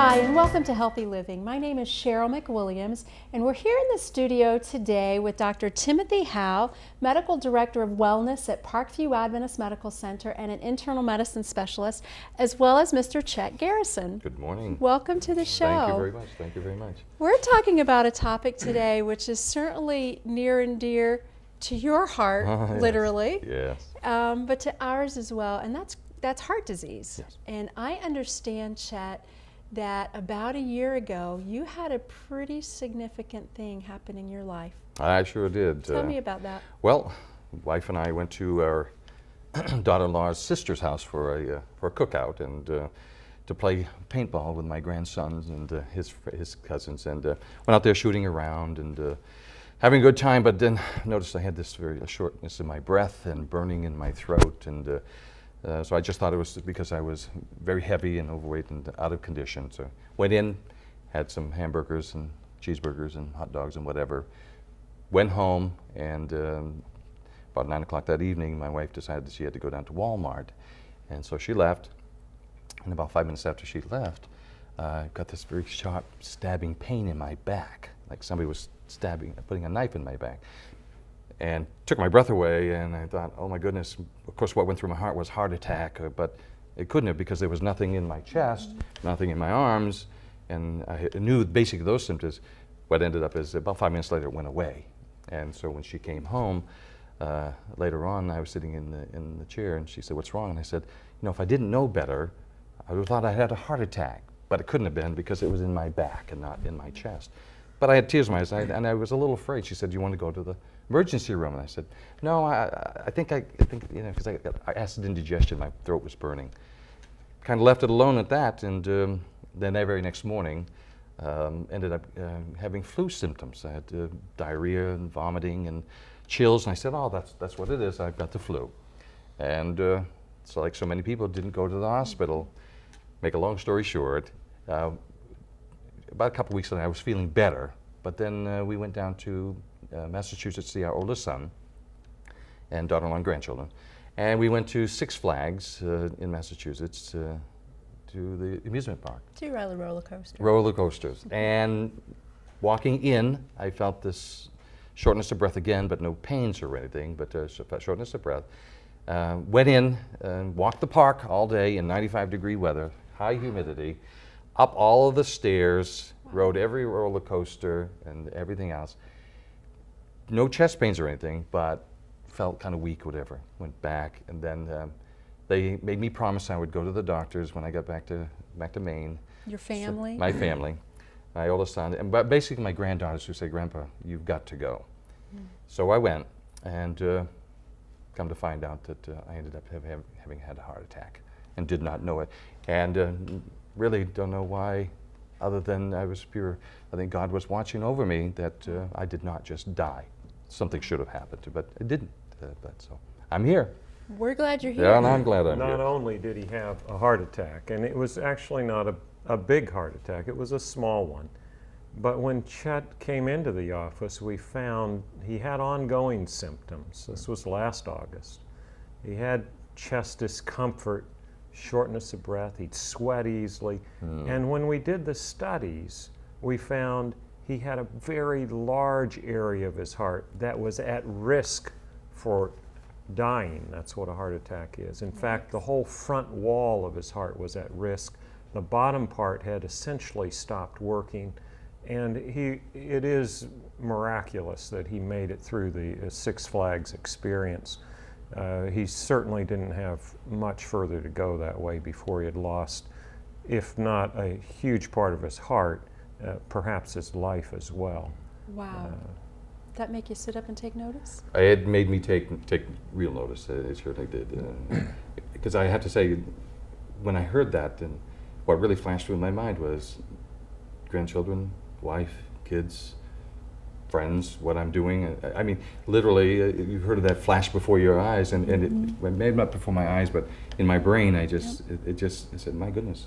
Hi, and welcome to Healthy Living. My name is Cheryl McWilliams, and we're here in the studio today with Dr. Timothy Howe, Medical Director of Wellness at Parkview Adventist Medical Center and an internal medicine specialist, as well as Mr. Chet Garrison. Good morning. Welcome to the show. Thank you very much. Thank you very much. We're talking about a topic today which is certainly near and dear to your heart, Yes. literally, Yes. but to ours as well, and that's heart disease. Yes. And I understand, Chet, that about a year ago you had a pretty significant thing happen in your life. I sure did. Tell me about that. Well, wife and I went to our daughter-in-law's sister's house for a cookout and to play paintball with my grandsons and his cousins, and went out there shooting around and having a good time. But then noticed I had this a shortness in my breath and burning in my throat, and so I just thought it was because I was very heavy and overweight and out of condition. So went in, had some hamburgers and cheeseburgers and hot dogs and whatever. Went home, and about 9 o'clock that evening, my wife decided that she had to go down to Walmart. And so she left, and about 5 minutes after she left, I got this very sharp stabbing pain in my back, like somebody was putting a knife in my back. And took my breath away, and I thought, oh my goodness. Of course, what went through my heart was heart attack, but it couldn't have, because there was nothing in my chest, nothing in my arms, and I knew basically those symptoms. What ended up is about 5 minutes later it went away. And so when she came home later on, I was sitting in the chair, and she said, "What's wrong?" And I said, "You know, if I didn't know better, I would have thought I had a heart attack, but it couldn't have been because it was in my back and not in my chest." But I had tears in my eyes, and I was a little afraid. She said, "Do you want to go to the emergency room?" And I said, "No, I think you know, because I got acid indigestion, my throat was burning." Kind of left it alone at that, and then that very next morning, ended up having flu symptoms. I had diarrhea and vomiting and chills, and I said, "Oh, that's what it is. I've got the flu." And so, like so many people, didn't go to the hospital. Make a long story short, about a couple weeks later, I was feeling better, but then we went down to Massachusetts to see our oldest son and daughter-in-law and grandchildren, and we went to Six Flags in Massachusetts to the amusement park. To ride the roller coaster. Roller coasters. And walking in, I felt this shortness of breath again, but no pains or anything, but shortness of breath. Went in and walked the park all day in 95-degree weather, high humidity, up all of the stairs, rode every roller coaster and everything else. No chest pains or anything, but felt kind of weak, whatever. Went back, and then they made me promise I would go to the doctors when I got back to Maine. Your family? So, my family, my oldest son, and but basically my granddaughters, who say, "Grandpa, you've got to go." So I went, and come to find out that I ended up having had a heart attack and did not know it. And really don't know why, other than I think God was watching over me, that I did not just die. Something should have happened, but it didn't. But so I'm here. We're glad you're here. Yeah, and I'm glad I'm here. Not only did he have a heart attack, and it was actually not a big heart attack, it was a small one. But when Chet came into the office, we found he had ongoing symptoms. This was last August. He had chest discomfort, shortness of breath, he'd sweat easily. And when we did the studies, we found he had a very large area of his heart that was at risk for dying. That's what a heart attack is. In fact, the whole front wall of his heart was at risk. The bottom part had essentially stopped working, and it is miraculous that he made it through the Six Flags experience. He certainly didn't have much further to go that way before he had lost, if not a huge part of his heart, perhaps his life as well. Wow. That make you sit up and take notice? It made me take real notice. It certainly did. Because I have to say, when I heard that, and what really flashed through my mind was grandchildren, wife, kids, friends, what I'm doing. I mean, literally, you've heard of that flash before your eyes, and it maybe not before my eyes, but in my brain, I said, my goodness,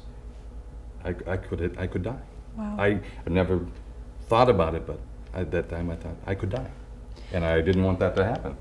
I could die. Wow. I never thought about it, but at that time I thought I could die, and I didn't want that to happen.